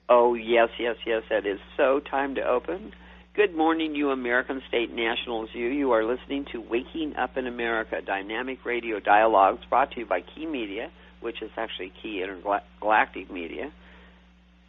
Oh, yes, yes, yes, that is so time to open. Good morning, you American State Nationals. You are listening to Waking Up in America, dynamic radio dialogues brought to you by Key Media, which is actually Key Intergalactic Media,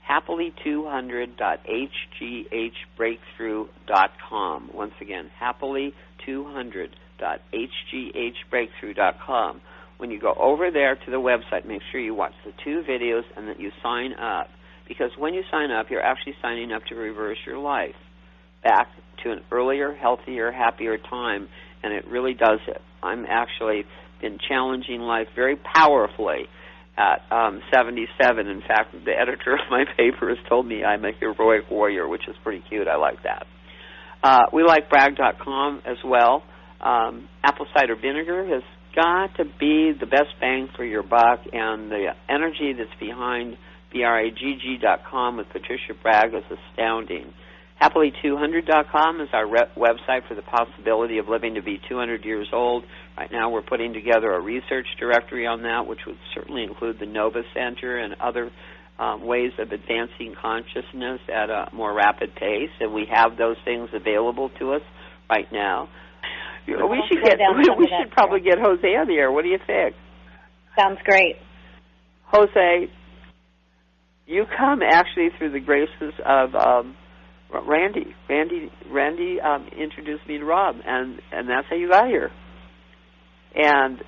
happily200.hghbreakthrough.com. Once again, happily200.hghbreakthrough.com. When you go over there to the website, make sure you watch the 2 videos and that you sign up. Because when you sign up, you're actually signing up to reverse your life back to an earlier, healthier, happier time, and it really does it. I'm actually been challenging life very powerfully at 77. In fact, the editor of my paper has told me I'm a heroic warrior, which is pretty cute. I like that. We like brag.com as well. Apple cider vinegar has got to be the best bang for your buck, and the energy that's behind bragg.com with Patricia Bragg is astounding. Happily200.com is our website for the possibility of living to be 200 years old. Right now we're putting together a research directory on that, which would certainly include the Nova Center and other ways of advancing consciousness at a more rapid pace, and we have those things available to us right now. We should probably get Jose on the air. What do you think? Sounds great. Jose, you come actually through the graces of Randy. Randy introduced me to Rob, and that's how you got here. And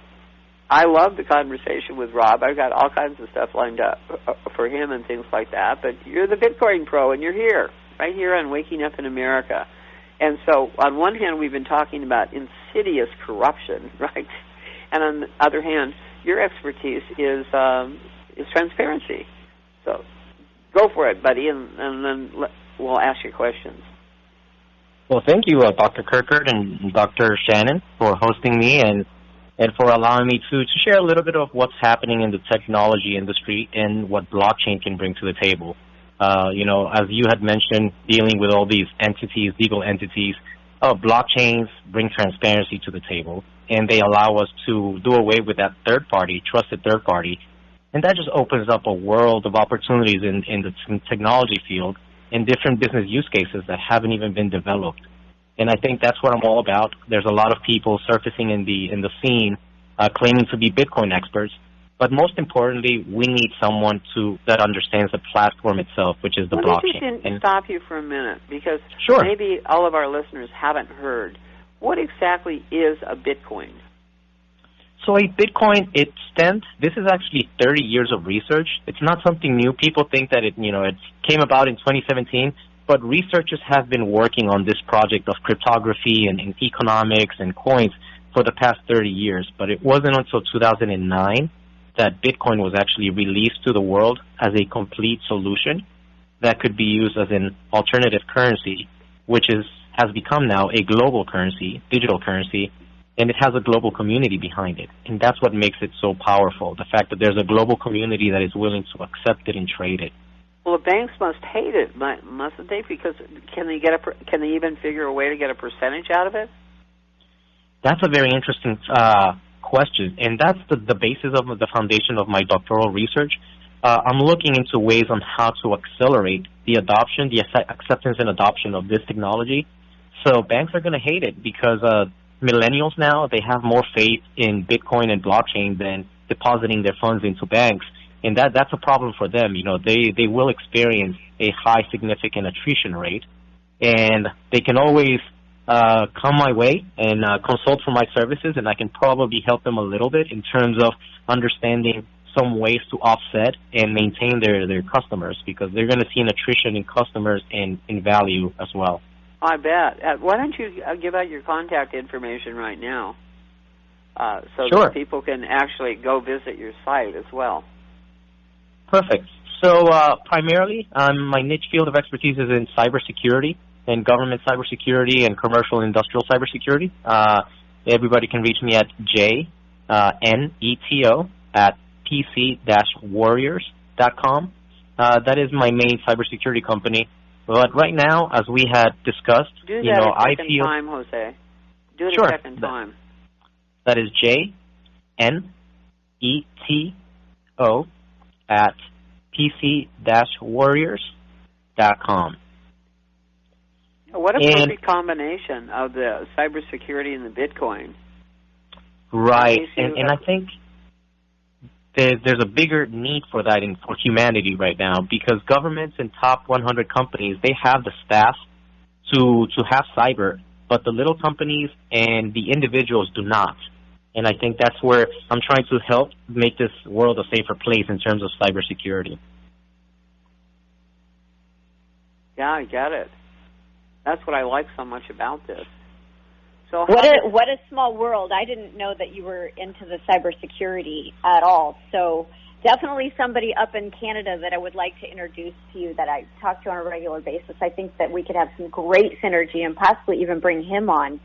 I love the conversation with Rob. I've got all kinds of stuff lined up for him and things like that. But you're the Bitcoin pro, and you're here, right here on Waking Up in America. And so on one hand, we've been talking about insidious corruption, right? And on the other hand, your expertise is transparency. So go for it, buddy, and then we'll ask you questions. Well, thank you, Dr. Kirkert and Dr. Shannon, for hosting me and for allowing me to share a little bit of what's happening in the technology industry and what blockchain can bring to the table. As you had mentioned, dealing with all these entities, legal entities, blockchains bring transparency to the table, and they allow us to do away with that trusted third party. And that just opens up a world of opportunities in the technology field and different business use cases that haven't even been developed. And I think that's what I'm all about. There's a lot of people surfacing in the scene claiming to be Bitcoin experts. But most importantly, we need someone that understands the platform itself, which is the blockchain. Let me just stop you for a minute, because Sure. Maybe all of our listeners haven't heard. What exactly is a Bitcoin? So a Bitcoin, this is actually 30 years of research. It's not something new. People think that it came about in 2017, but researchers have been working on this project of cryptography and economics and coins for the past 30 years. But it wasn't until 2009 that Bitcoin was actually released to the world as a complete solution that could be used as an alternative currency, which has become now a global currency, digital currency, and it has a global community behind it. And that's what makes it so powerful, the fact that there's a global community that is willing to accept it and trade it. Well, the banks must hate it, mustn't they? Because can they even figure a way to get a percentage out of it? That's a very interesting question, and that's the basis of the foundation of my doctoral research. I'm looking into ways on how to accelerate the adoption, the acceptance and adoption of this technology. So banks are going to hate it because millennials now, they have more faith in Bitcoin and blockchain than depositing their funds into banks, and that's a problem for them. They will experience a high significant attrition rate, and they can always come my way and consult for my services, and I can probably help them a little bit in terms of understanding some ways to offset and maintain their customers, because they're going to see an attrition in customers and in value as well. I bet. Why don't you give out your contact information right now so Sure. that people can actually go visit your site as well? Perfect. So primarily, my niche field of expertise is in cybersecurity and government cybersecurity and commercial and industrial cybersecurity. Everybody can reach me at neto@pc-warriors.com. That is my main cybersecurity company. But right now, as we had discussed, do that a second time, Jose. Do it sure. a second time. That is JNETO at pc-warriors.com. relevance.com. What a perfect combination of the cybersecurity and the Bitcoin. Right, and I think there's a bigger need for that for humanity right now, because governments and top 100 companies, they have the staff to have cyber, but the little companies and the individuals do not. And I think that's where I'm trying to help make this world a safer place in terms of cybersecurity. Yeah, I get it. That's what I like so much about this. So what a small world. I didn't know that you were into the cybersecurity at all. So definitely somebody up in Canada that I would like to introduce to you that I talk to on a regular basis. I think that we could have some great synergy and possibly even bring him on.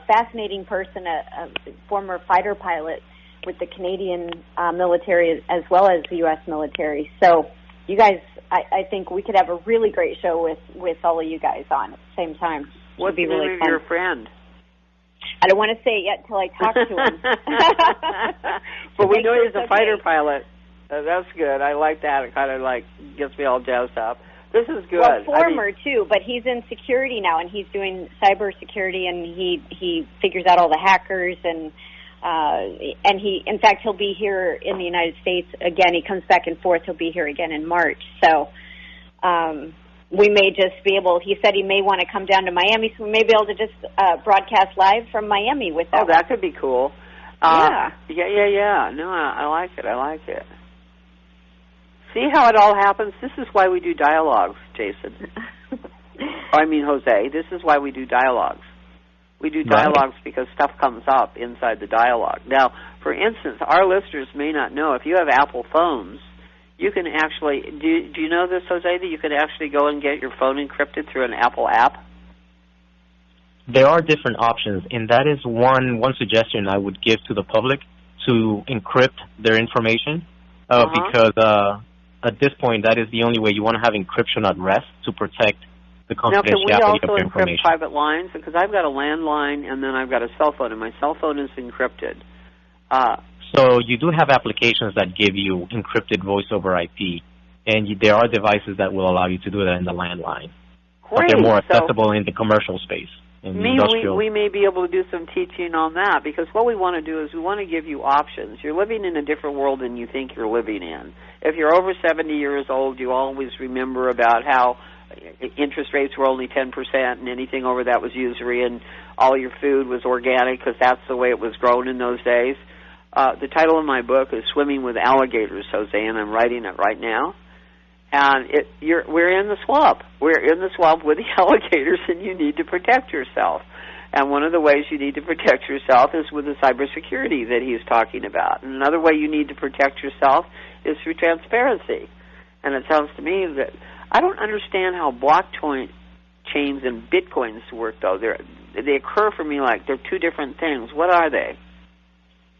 Fascinating person, a former fighter pilot with the Canadian military as well as the U.S. military. So you guys, I think we could have a really great show with all of you guys on at the same time. What's the name of your friend? I don't want to say it yet until I talk to him. But we know he's a fighter pilot. That's good. I like that. It kind of gets me all jazzed up. This is good. Well, former too, but he's in security now, and he's doing cyber security, and he figures out all the hackers, and in fact he'll be here in the United States again. He comes back and forth. He'll be here again in March. So we may just be able. He said he may want to come down to Miami, so we may be able to just broadcast live from Miami with that. Oh, that could be cool. Yeah. No, I like it. See how it all happens? This is why we do dialogues, Jason. Jose. This is why we do dialogues. We do dialogues because stuff comes up inside the dialogue. Now, for instance, our listeners may not know, if you have Apple phones, you can actually, do you know this, Jose, that you can actually go and get your phone encrypted through an Apple app? There are different options, and that is one suggestion I would give to the public, to encrypt their information, because at this point, that is the only way. You want to have encryption at rest to protect the confidentiality of your information. Now, can we also encrypt private lines? Because I've got a landline, and then I've got a cell phone, and my cell phone is encrypted. So you do have applications that give you encrypted voice over IP, and there are devices that will allow you to do that in the landline. Great. But they're more accessible in the commercial space. We may be able to do some teaching on that, because what we want to do is we want to give you options. You're living in a different world than you think you're living in. If you're over 70 years old, you always remember about how interest rates were only 10% and anything over that was usury, and all your food was organic because that's the way it was grown in those days. The title of my book is Swimming with Alligators, Jose, and I'm writing it right now. And we're in the swamp. We're in the swamp with the alligators, and you need to protect yourself. And one of the ways you need to protect yourself is with the cybersecurity that he's talking about. And another way you need to protect yourself is through transparency. And it sounds to me that I don't understand how blockchain chains and bitcoins work, though. They occur for me like they're two different things. What are they?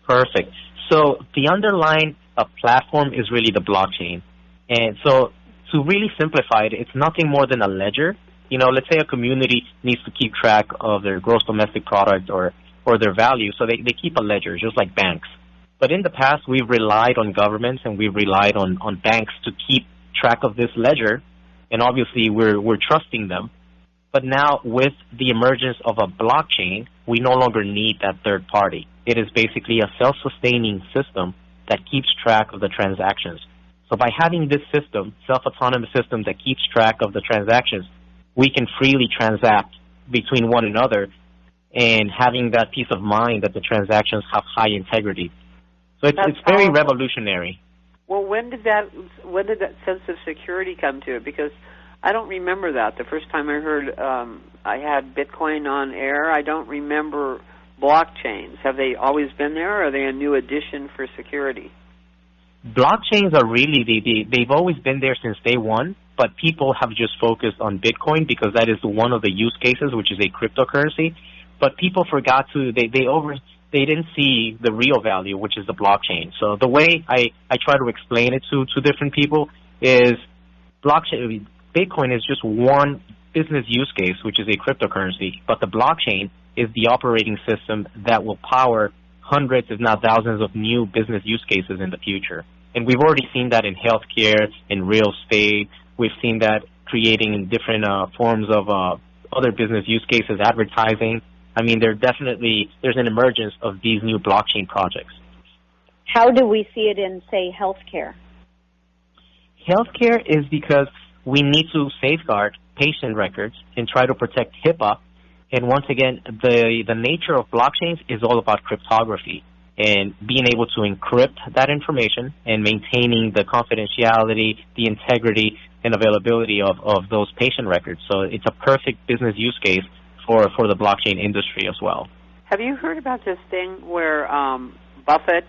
Perfect. So the underlying platform is really the blockchain. And so to really simplify it, it's nothing more than a ledger. Let's say a community needs to keep track of their gross domestic product or their value, so they keep a ledger, just like banks. But in the past, we've relied on governments and we've relied on banks to keep track of this ledger, and obviously we're trusting them. But now with the emergence of a blockchain, we no longer need that third party. It is basically a self-sustaining system that keeps track of the transactions. So by having this system, self-autonomous system that keeps track of the transactions, we can freely transact between one another and having that peace of mind that the transactions have high integrity. So it's very revolutionary. Well, when did that sense of security come to it? Because I don't remember that. The first time I heard I had Bitcoin on air, I don't remember blockchains. Have they always been there, or are they a new addition for security? Blockchains are really, they've always been there since day one, but people have just focused on Bitcoin because that is one of the use cases, which is a cryptocurrency. But people forgot to, they didn't see the real value, which is the blockchain. So the way I try to explain it to different people is Bitcoin is just one business use case, which is a cryptocurrency, but the blockchain is the operating system that will power hundreds, if not thousands, of new business use cases in the future. And we've already seen that in healthcare, in real estate. We've seen that creating different forms of other business use cases, advertising. I mean, there's an emergence of these new blockchain projects. How do we see it in, say, healthcare? Healthcare is because we need to safeguard patient records and try to protect HIPAA. And once again, the nature of blockchains is all about cryptography and being able to encrypt that information and maintaining the confidentiality, the integrity, and availability of those patient records. So it's a perfect business use case for the blockchain industry as well. Have you heard about this thing where Buffett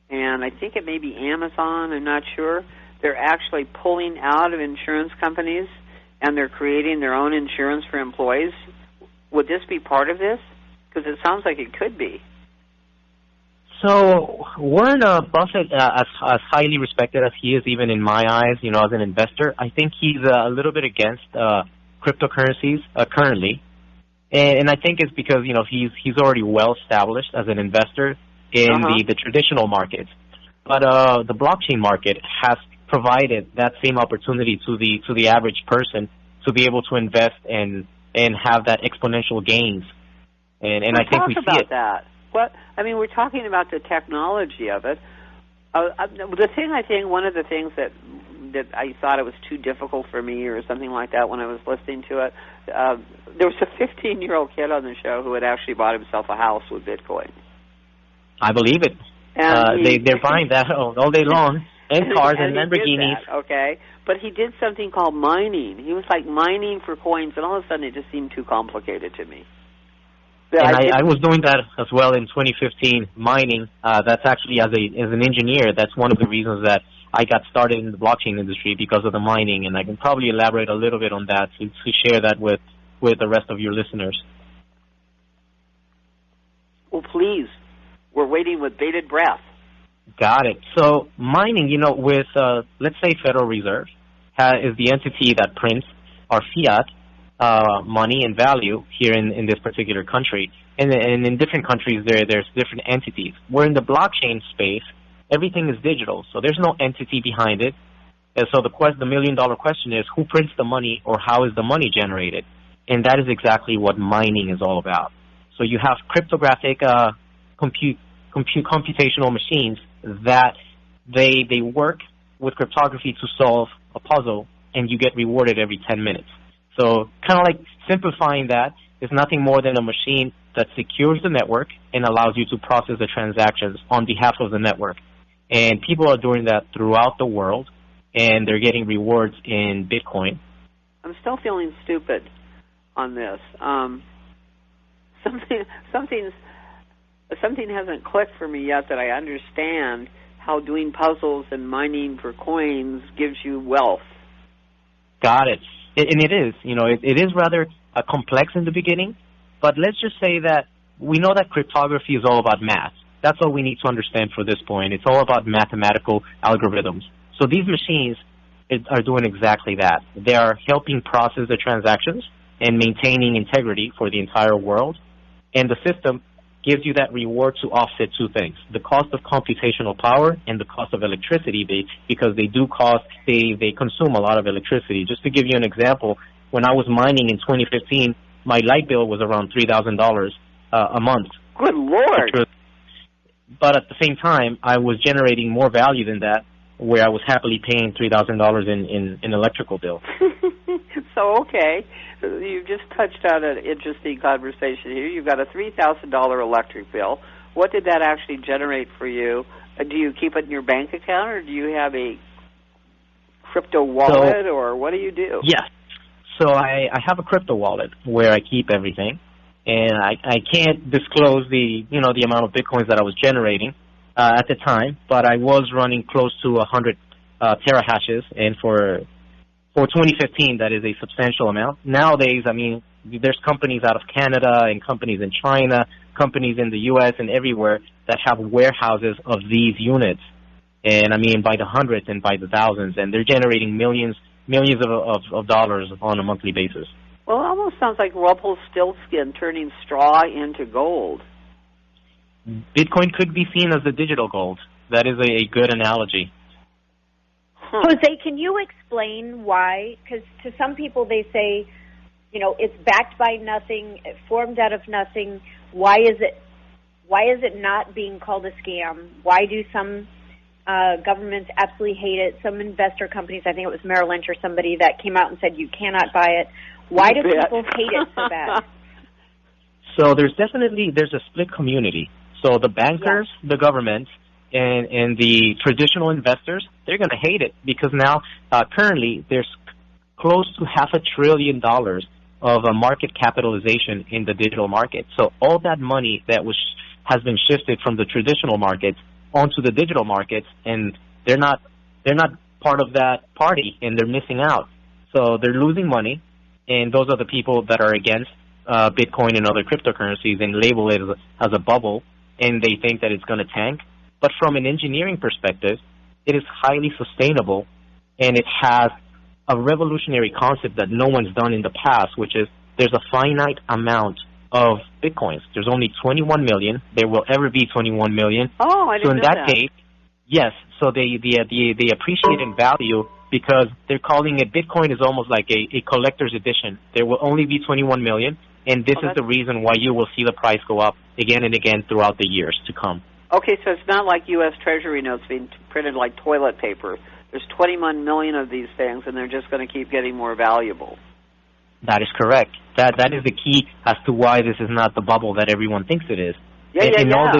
and I think it may be Amazon, I'm not sure, they're actually pulling out of insurance companies and they're creating their own insurance for employees? Would this be part of this? Because it sounds like it could be. So Warren Buffett, as highly respected as he is even in my eyes, as an investor, I think he's a little bit against cryptocurrencies currently. And I think it's because, he's already well established as an investor in the traditional markets. But the blockchain market has provided that same opportunity to the average person to be able to invest and have that exponential gains. And I think we see about it. That. What I mean, we're talking about the technology of it. The thing I think, one of the things that I thought it was too difficult for me or something like that when I was listening to it, there was a 15-year-old kid on the show who had actually bought himself a house with Bitcoin. I believe it. And they're buying that all day long, and cars and Lamborghinis. Okay, but he did something called mining. He was like mining for coins, and all of a sudden it just seemed too complicated to me. And I was doing that as well in 2015, mining. That's actually, as an engineer, that's one of the reasons that I got started in the blockchain industry, because of the mining, and I can probably elaborate a little bit on that to share that with the rest of your listeners. Well, please. We're waiting with bated breath. Got it. So mining, with, let's say Federal Reserve, is the entity that prints our fiat money and value here in this particular country. And in different countries, there's different entities. Where in the blockchain space, everything is digital, so there's no entity behind it. And so the million-dollar question is, who prints the money, or how is the money generated? And that is exactly what mining is all about. So you have cryptographic computational machines that they work with cryptography to solve a puzzle, and you get rewarded every 10 minutes. So kind of like simplifying that is nothing more than a machine that secures the network and allows you to process the transactions on behalf of the network. And people are doing that throughout the world, and they're getting rewards in Bitcoin. I'm still feeling stupid on this. Something hasn't clicked for me yet that I understand how doing puzzles and mining for coins gives you wealth. Got it. And it is. It is rather complex in the beginning, but let's just say that we know that cryptography is all about math. That's all we need to understand for this point. It's all about mathematical algorithms. So these machines are doing exactly that. They are helping process the transactions and maintaining integrity for the entire world. And the system gives you that reward to offset two things: the cost of computational power and the cost of electricity, because they consume a lot of electricity. Just to give you an example, when I was mining in 2015, my light bill was around $3,000 a month. Good Lord! But at the same time, I was generating more value than that, where I was happily paying $3,000 in electrical bill. So, okay, you just touched on an interesting conversation here. You've got a $3,000 electric bill. What did that actually generate for you? Do you keep it in your bank account, or do you have a crypto wallet, or what do you do? Yes. So I have a crypto wallet where I keep everything, and I can't disclose the amount of Bitcoins that I was generating at the time, but I was running close to 100 terahashes, and for 2015, that is a substantial amount. Nowadays, I mean, there's companies out of Canada and companies in China, companies in the U.S. and everywhere that have warehouses of these units, and I mean by the hundreds and by the thousands, and they're generating millions of dollars on a monthly basis. Well, it almost sounds like Rumpelstiltskin turning straw into gold. Bitcoin could be seen as the digital gold. That is a good analogy. Jose, can you explain why? Because to some people they say, it's backed by nothing, it formed out of nothing. Why is it not being called a scam? Why do some governments absolutely hate it? Some investor companies, I think it was Merrill Lynch or somebody, that came out and said you cannot buy it. Why do people hate it so bad? So there's a split community. So the bankers, the government, and the traditional investors, they're going to hate it because now currently there's close to $500 billion of a market capitalization in the digital market. So all that money that has been shifted from the traditional markets onto the digital markets, and they're not part of that party, and they're missing out. So they're losing money, and those are the people that are against Bitcoin and other cryptocurrencies and label it as a bubble, and they think that it's going to tank. But from an engineering perspective, it is highly sustainable, and it has a revolutionary concept that no one's done in the past, which is there's a finite amount of Bitcoins. There's only 21 million. There will ever be 21 million. Oh, I didn't know that. So in that case, yes, so they appreciate in value because they're calling it Bitcoin is almost like a collector's edition. There will only be 21 million, and this is the reason why you will see the price go up again and again throughout the years to come. Okay, so it's not like U.S. Treasury notes being printed like toilet paper. There's 21 million of these things, and they're just going to keep getting more valuable. That is correct. That is the key as to why this is not the bubble that everyone thinks it is. Yeah.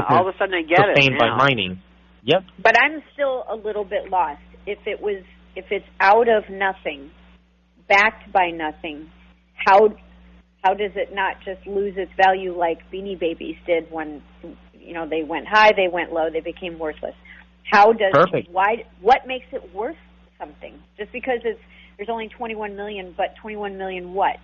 All of a sudden, I get it sustained by mining. Yep. But I'm still a little bit lost. If it's out of nothing, backed by nothing, how does it not just lose its value like Beanie Babies did when they went high, they went low, they became worthless? What makes it worth something? Just because there's only 21 million, but 21 million what?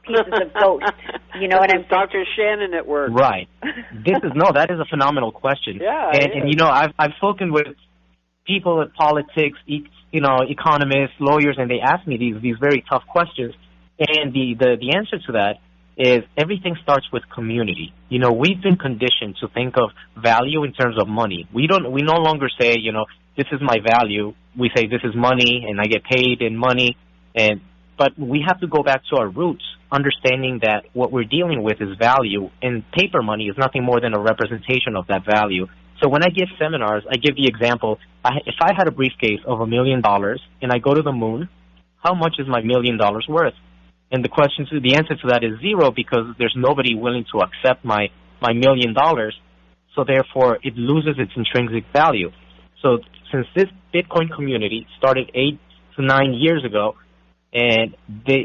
Pieces of ghost. You know what I'm saying? Dr. Shannon at work. Right. That is a phenomenal question. Yeah. And I've spoken with people at politics, economists, lawyers, and they ask me these very tough questions. And the answer to that is everything starts with community. We've been conditioned to think of value in terms of money. We no longer say, this is my value. We say this is money and I get paid in money. But we have to go back to our roots, understanding that what we're dealing with is value, and paper money is nothing more than a representation of that value. So when I give seminars, I give the example, if I had a briefcase of $1 million and I go to the moon, how much is my $1 million worth? And the answer to that is zero, because there's nobody willing to accept my $1 million. So therefore, it loses its intrinsic value. So since this Bitcoin community started 8 to 9 years ago, and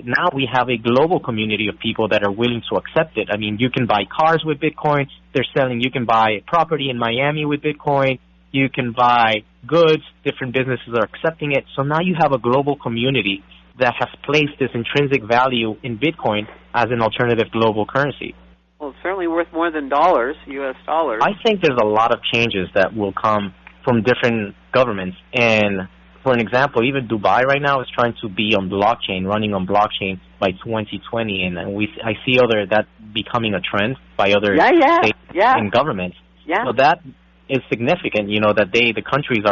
now we have a global community of people that are willing to accept it. I mean, you can buy cars with Bitcoin. You can buy property in Miami with Bitcoin. You can buy goods. Different businesses are accepting it. So now you have a global community that has placed this intrinsic value in Bitcoin as an alternative global currency. Well, it's certainly worth more than dollars, U.S. dollars. I think there's a lot of changes that will come from different governments. And for an example, even Dubai right now is trying to be on blockchain, running on blockchain by 2020. And I see that becoming a trend by other states and governments. Yeah. So that is significant, that the countries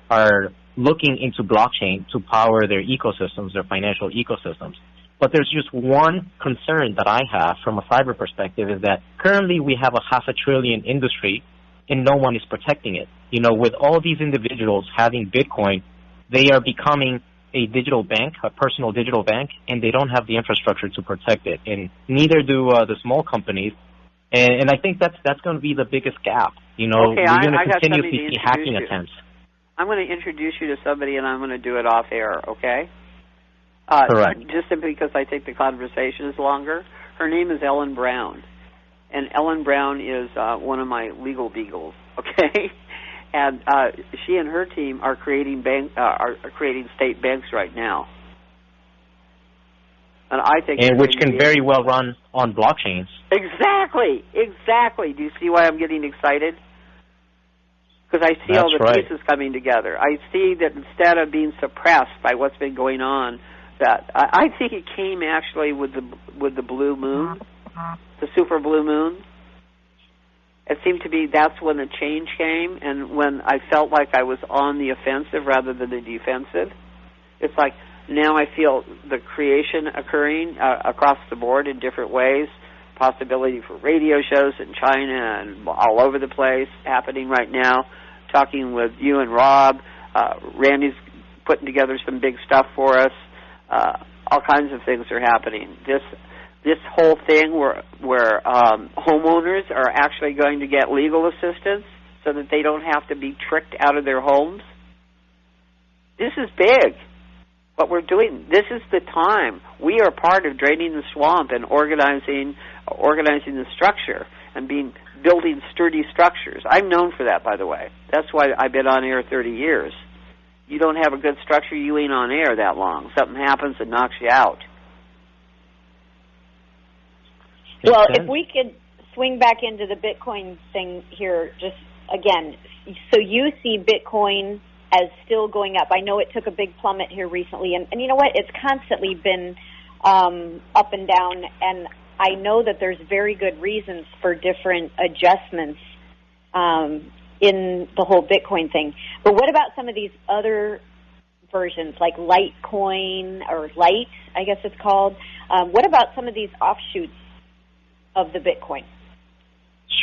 are looking into blockchain to power their ecosystems, their financial ecosystems. But there's just one concern that I have from a cyber perspective is that currently we have a $500 billion industry and no one is protecting it. With all these individuals having Bitcoin, they are becoming a digital bank, a personal digital bank, and they don't have the infrastructure to protect it. And neither do the small companies. And I think that's going to be the biggest gap. We're going to continuously see hacking attempts. I'm going to introduce you to somebody, and I'm going to do it off air, okay? Correct. Just simply because I think the conversation is longer. Her name is Ellen Brown, and Ellen Brown is one of my legal beagles, okay? And she and her team are creating creating state banks right now, and I think which can very well run on blockchains. Exactly. Do you see why I'm getting excited? Because I see all the pieces coming together. I see that instead of being suppressed by what's been going on, that I think it came actually with the blue moon, the super blue moon. It seemed to be that's when the change came, and when I felt like I was on the offensive rather than the defensive. It's like now I feel the creation occurring across the board in different ways. Possibility for radio shows in China and all over the place happening right now. Talking with you and Rob. Randy's putting together some big stuff for us. All kinds of things are happening. This whole thing where homeowners are actually going to get legal assistance so that they don't have to be tricked out of their homes. This is big. What we're doing, this is the time. We are part of draining the swamp and organizing the structure and building sturdy structures. I'm known for that, by the way. That's why I've been on air 30 years. You don't have a good structure, you ain't on air that long. Something happens and knocks you out. Well, if we could swing back into the Bitcoin thing here, just again, so you see Bitcoin as still going up. I know it took a big plummet here recently, and you know what? It's constantly been up and down, and I know that there's very good reasons for different adjustments in the whole Bitcoin thing. But what about some of these other versions, like Litecoin or Lite, I guess it's called? What about some of these offshoots of the Bitcoin?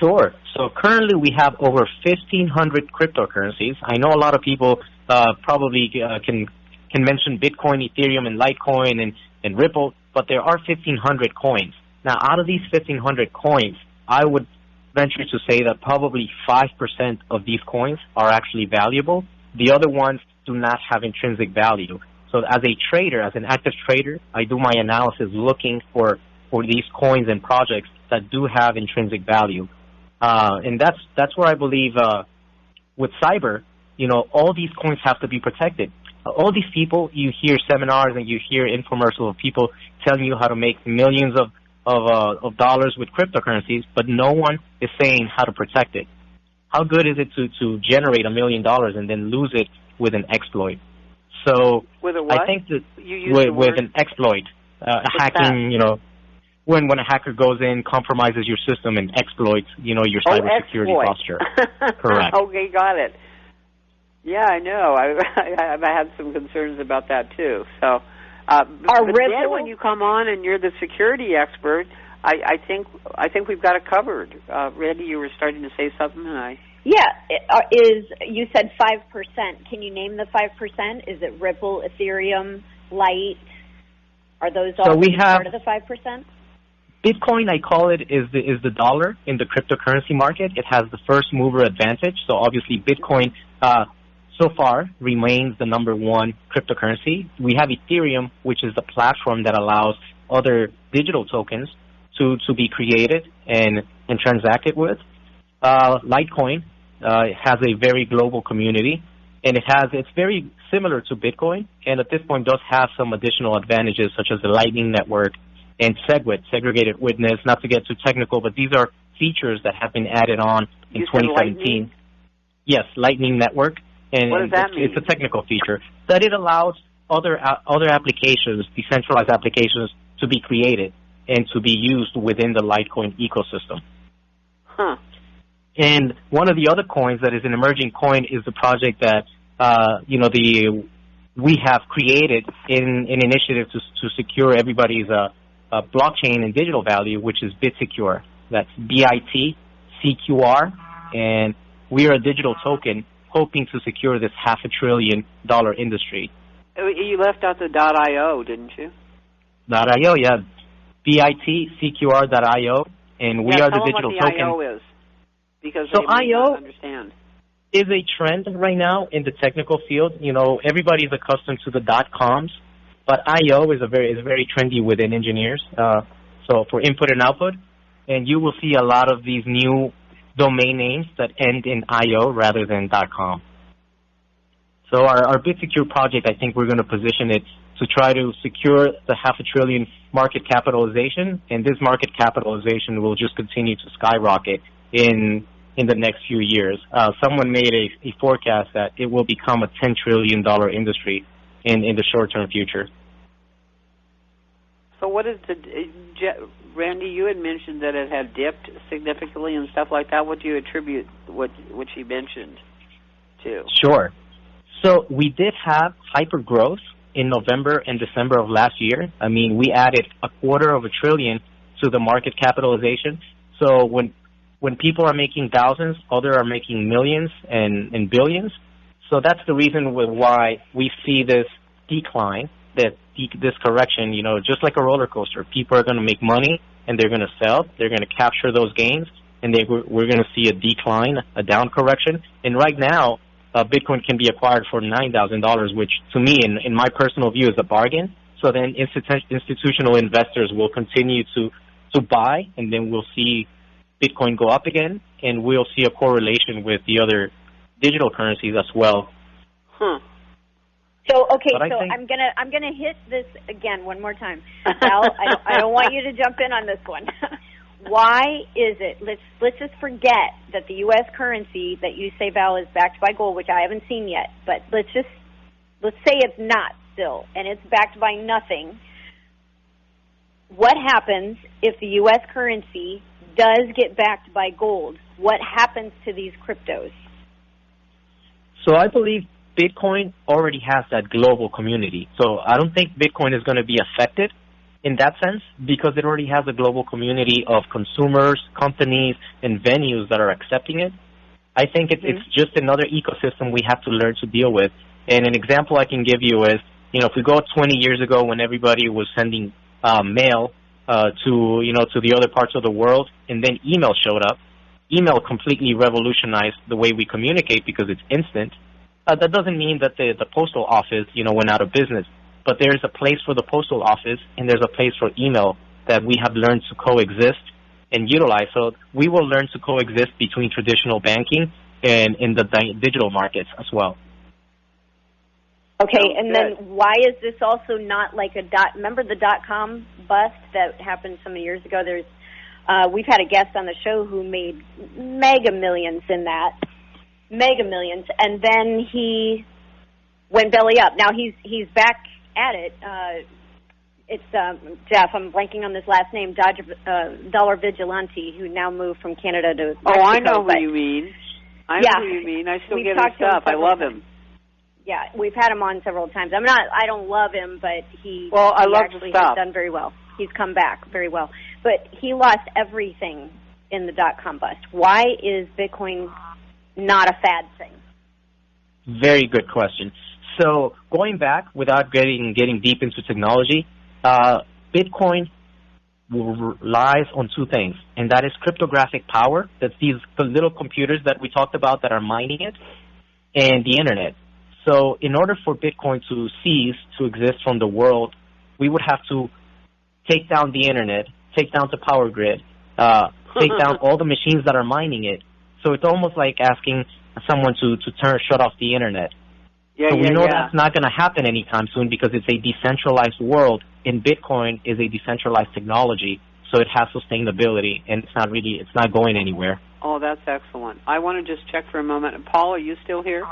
Sure. So currently we have over 1,500 cryptocurrencies. I know a lot of people probably can mention Bitcoin, Ethereum, and Litecoin and Ripple, but there are 1,500 coins. Now, out of these 1,500 coins, I would venture to say that probably 5% of these coins are actually valuable. The other ones do not have intrinsic value. So as a trader, as an active trader, I do my analysis looking for these coins and projects that do have intrinsic value. And that's where I believe with cyber, all these coins have to be protected. All these people, you hear seminars and you hear infomercials of people telling you how to make millions of dollars with cryptocurrencies, but no one is saying how to protect it. How good is it to generate $1 million and then lose it with an exploit? So with a what? I think that with an exploit, hacking, when a hacker goes in, compromises your system, and exploits, your cybersecurity posture. Correct. Okay, got it. Yeah, I know. I've had some concerns about that too. So, but then when you come on and you're the security expert, I think we've got it covered. Randy, you were starting to say something, and Yeah, you said 5%. Can you name the 5%? Is it Ripple, Ethereum, Lite? Are those all part of the 5%? Bitcoin, I call it, is the dollar in the cryptocurrency market. It has the first mover advantage. So obviously Bitcoin so far remains the number one cryptocurrency. We have Ethereum, which is the platform that allows other digital tokens to be created and transacted with. Litecoin has a very global community, and it's very similar to Bitcoin, and at this point does have some additional advantages such as the Lightning Network and SegWit, segregated witness. Not to get too technical, but these are features that have been added on in 2017. Yes, Lightning Network. And what does that mean? It's a technical feature that it allows other applications, decentralized applications, to be created and to be used within the Litecoin ecosystem. Huh. And one of the other coins that is an emerging coin is the project that we have created in an initiative to secure everybody's blockchain and digital value, which is BitSecure. That's BITCQR, and we are a digital token hoping to secure this $500 billion industry. You left out the .io, didn't you? .io, yeah. BITCQR.io, and we are the digital token. Tell them what the IO is, because so they may IO not understand. Is a trend right now in the technical field. Everybody's accustomed to the .coms, but IO is very trendy within engineers. So for input and output, and you will see a lot of these new domain names that end in IO rather than .com. So our BitSecure project, I think we're going to position it to try to secure the $500 billion market capitalization, and this market capitalization will just continue to skyrocket in the next few years. Someone made a forecast that it will become a $10 trillion industry in the short-term future. So what is Randy, you had mentioned that it had dipped significantly and stuff like that. What do you attribute what she mentioned to? Sure. So we did have hyper growth in November and December of last year. I mean, we added $250 billion to the market capitalization. So when people are making thousands, others are making millions and billions. So that's the reason why we see this decline, this correction, just like a roller coaster. People are going to make money and they're going to sell. They're going to capture those gains, and we're going to see a decline, a down correction. And right now, Bitcoin can be acquired for $9,000, which to me, in my personal view, is a bargain. So then institutional investors will continue to buy, and then we'll see Bitcoin go up again, and we'll see a correlation with the other digital currencies as well. So I'm gonna hit this again one more time. Val, I don't want you to jump in on this one. Why is it? Let's just forget that the U.S. currency that you say, Val, is backed by gold, which I haven't seen yet. But let's say it's not still, and it's backed by nothing. What happens if the U.S. currency does get backed by gold? What happens to these cryptos? So I believe Bitcoin already has that global community. So I don't think Bitcoin is going to be affected in that sense because it already has a global community of consumers, companies, and venues that are accepting it. I think it's just another ecosystem we have to learn to deal with. And an example I can give you is, if we go 20 years ago when everybody was sending mail to the other parts of the world, and then email showed up, email completely revolutionized the way we communicate because it's instant. That doesn't mean that the postal office, went out of business. But there's a place for the postal office, and there's a place for email that we have learned to coexist and utilize. So we will learn to coexist between traditional banking and in the digital markets as well. Okay, and then why is this also not like remember the .com bust that happened some years ago? We've had a guest on the show who made mega millions in that. Mega millions, and then he went belly up. Now he's back at it. It's Jeff. I'm blanking on this last name. Dollar Vigilante, who now moved from Canada to Mexico. Oh, I know who you mean. I know who you mean. I still get his stuff. I love him. Yeah, we've had him on several times. I don't love him, but I love actually the stuff. has done very well. He's come back very well, but he lost everything in the .com bust. Why is Bitcoin not a fad thing? Very good question. So going back, without getting deep into technology, Bitcoin relies on two things, and that is cryptographic power. That's the little computers that we talked about that are mining it, and the internet. So in order for Bitcoin to cease to exist from the world, we would have to take down the internet, take down the power grid, take down all the machines that are mining it. So it's almost like asking someone to shut off the internet. So we know that's not going to happen anytime soon because it's a decentralized world, and Bitcoin is a decentralized technology, so it has sustainability, and it's not going anywhere. Oh, that's excellent. I want to just check for a moment. Paul, are you still here?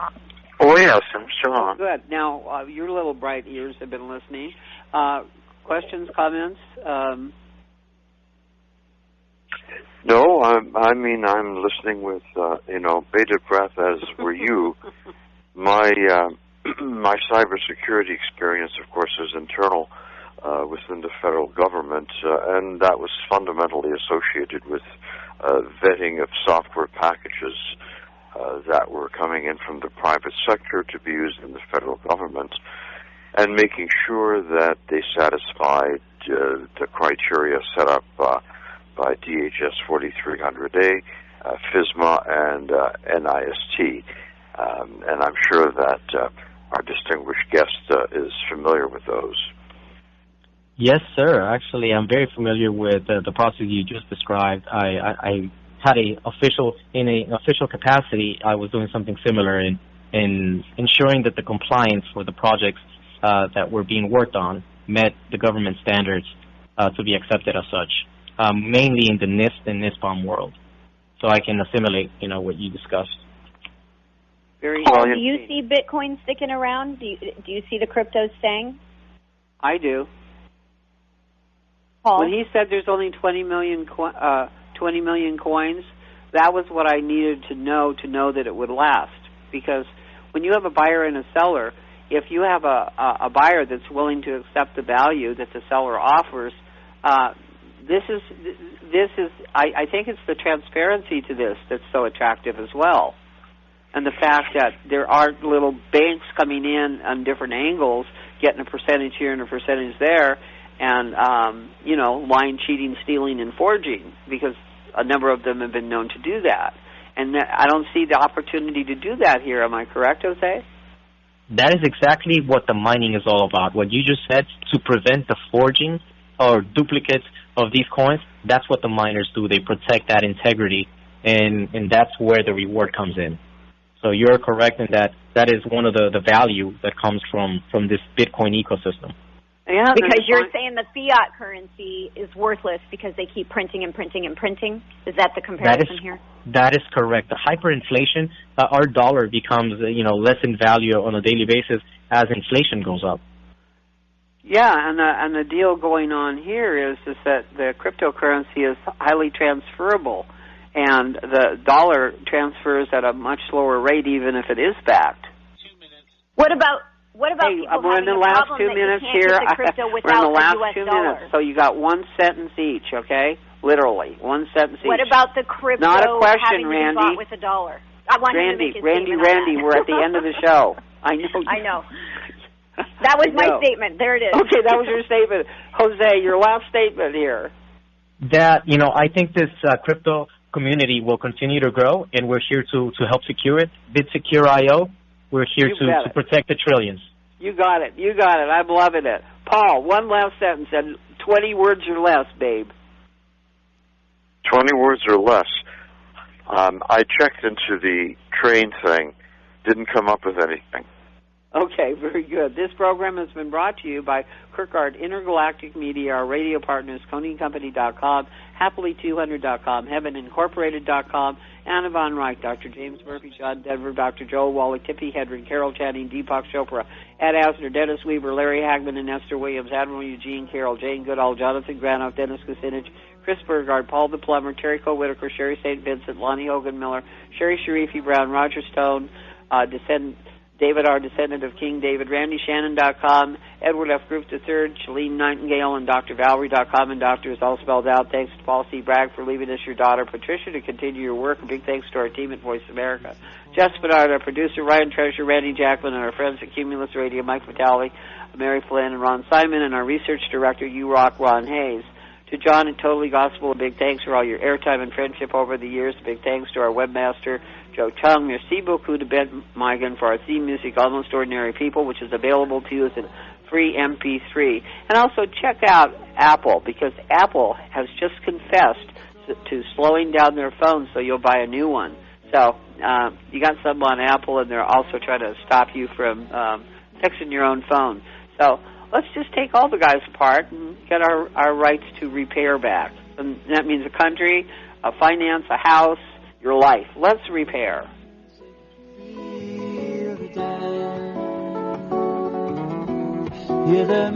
Oh, yes, I'm still on. Good. Now, your little bright ears have been listening. Questions, comments? No, I'm listening with, bated breath, as were you. My cybersecurity experience, of course, is internal within the federal government, and that was fundamentally associated with vetting of software packages that were coming in from the private sector to be used in the federal government, and making sure that they satisfied the criteria set up by DHS 4300A, FISMA, and NIST. And I'm sure that our distinguished guest is familiar with those. Yes, sir. Actually, I'm very familiar with the process you just described. I had in an official capacity, I was doing something similar in ensuring that the compliance for the projects that were being worked on met the government standards to be accepted as such, mainly in the NIST and NISPOM world. So I can assimilate, what you discussed. Paul, do you see Bitcoin sticking around? Do you see the cryptos staying? I do. Paul? When he said there's only 20 million coins, that was what I needed to know that it would last. Because when you have a buyer and a seller, if you have a buyer that's willing to accept the value that the seller offers, this is I think it's the transparency to this that's so attractive as well, and the fact that there aren't little banks coming in on different angles, getting a percentage here and a percentage there, and lying, cheating, stealing, and forging, because a number of them have been known to do that. And I don't see the opportunity to do that here. Am I correct, Jose? That is exactly what the mining is all about. What you just said, to prevent the forging or duplicates of these coins, that's what the miners do. They protect that integrity, and that's where the reward comes in. So you're correct in that is one of the value that comes from this Bitcoin ecosystem. Yeah, because you're saying the fiat currency is worthless because they keep printing and printing and printing. Is that the comparison here? That is correct. The hyperinflation, our dollar becomes less in value on a daily basis as inflation goes up. Yeah, and the deal going on here is that the cryptocurrency is highly transferable, and the dollar transfers at a much slower rate, even if it is backed. 2 minutes. What about people we're in the last 2 minutes here. We're in the last 2 minutes, so you got one sentence each, okay? Literally, one sentence each. What about the crypto Not a question, having to Randy. be bought with a dollar? I want you to make a statement Randy, we're at the end of the show. I know. That was my statement. There it is. Okay, that was your statement. Jose, your last statement here. That, I think this crypto community will continue to grow, and we're here to help secure it. BitSecure.io, we're here to protect the trillions. You got it. I'm loving it. Paul, one last sentence, and 20 words or less, babe. 20 words or less. I checked into the train thing. Didn't come up with anything. Okay, very good. This program has been brought to you by Kirkard Intergalactic Media, our radio partners, ConingCompany.com, Happily200.com, HeavenIncorporated.com, Anna Von Reich, Dr. James Murphy, John Denver, Dr. Joel Wallach, Tippi Hedren, Carol Channing, Deepak Chopra, Ed Asner, Dennis Weaver, Larry Hagman, and Esther Williams, Admiral Eugene Carroll, Jane Goodall, Jonathan Granoff, Dennis Kucinich, Chris Burgard, Paul the Plumber, Terry Cole Whitaker, Sherry St. Vincent, Lonnie Hogan Miller, Sherry Sharifi Brown, Roger Stone, David R., descendant of King David, RandyShannon.com, Edward F. Groove III, Shalene Nightingale, and DrValerie.com, and doctor is all spelled out. Thanks to Paul C. Bragg for leaving us your daughter, Patricia, to continue your work. A big thanks to our team at Voice America. Jess Bernard, our producer, Ryan Treasure, Randy Jacqueline, and our friends at Cumulus Radio, Mike Vitale, Mary Flynn, and Ron Simon, and our research director, U-Rock, Ron Hayes. To John and Totally Gospel, a big thanks for all your airtime and friendship over the years. A big thanks to our webmaster, Joe Chung. Merci beaucoup to Ben Migan for our theme music, Almost Ordinary People, which is available to you as a free MP3. And also check out Apple, because Apple has just confessed to slowing down their phones, so you'll buy a new one. So you got something on Apple, and they're also trying to stop you from fixing your own phone. So let's just take all the guys apart and get our rights to repair back. And that means a country, a finance, a house, your life. Let's repair. Hear the